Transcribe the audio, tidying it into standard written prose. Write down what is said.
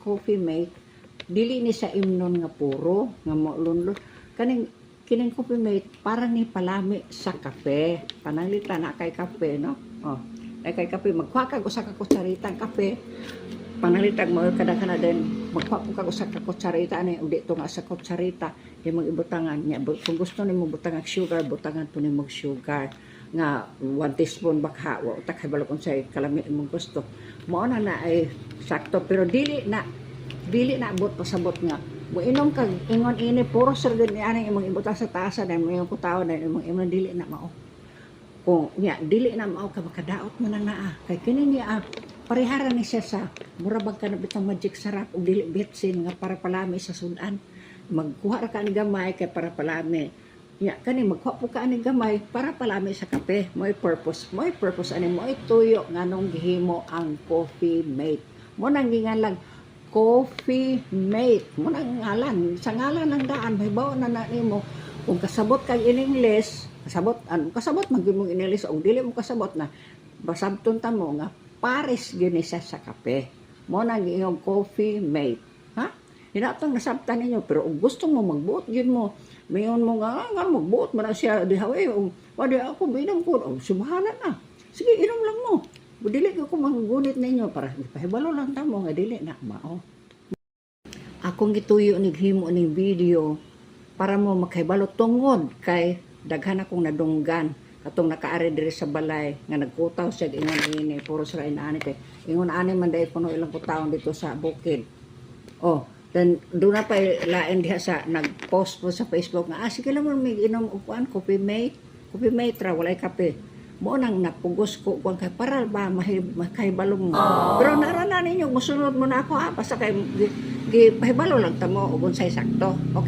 coffee mate dili ni sa imnon nga puro nga maulunlo kining coffee mate parang ni palami sa kape. Pananglita na kay kape, no? Oh, kay kape magkuha kag usa ka kutsarita ng kape. Pananglita mo kada kana din magkuha ko kag usa ka kutsarita ani ug dito nga sa kutsarita imong ibutangan nya kung gusto nimo butangan sugar butangan po nimo sugar nga 1 teaspoon bakha wa ta kay balok unsay kalami imong gusto. Mao na ay sakto pero dili na abot pasabot nga moinom kag ingon ini puro serged ni ani imong ibutang sa taasa na imong kutaw na imong dili na mao. Kung nya dili na mao ka makadaot man na naa kay kini ni parehara ni siya sa murabag ka na bitang magic sarap ug dili betsin nga para palami sa sudan. Magkuha ra ka ni gamay kay para palami. Nya kani magkuha po ka ni gamay para palami sa kape. Mo'y purpose ani mo'y tuyo nganong gihimo ang coffee mate. Mo nang gingalang coffee mate. Mo nang ngalan sa ngalan ng daan mahibaw na nimo kung kasabot kag in English, kasabot man gyud mo in English ug dili mo kasabot na basabton ta mo nga pares gyud ni siya sa kape. Mo nang iyong coffee mate. Ha? Hinatong nasabtan ninyo pero kung gusto mo magbuot gyud mo mayon mo nga magbuot man siya dihaw wadi ako binang ko subhana na. Sige inom lang mo. Dili ko manggunit ninyo para pahibalo lang ta mo nga dili na mao. Akong gituyo ni himo ning video para mo makahibalo tungod kay daghan akong nadunggan katong nakaari diri sa balay nga nagkutaw siya ingon ini puro sila inaani kay ingon ani man dai puno ilang kutaw dito sa bukid. Oh, then doon na pa lain diha sa nag-post po sa Facebook nga sige lang mo may inom og kuan coffee mate ra walay kape. Mo nang napugos ko kuan kay para ba makahibalo mo. Pero narana ninyo mosunod mo na ako basta kay gipahibalo lang ta mo ug unsay sakto. Okay.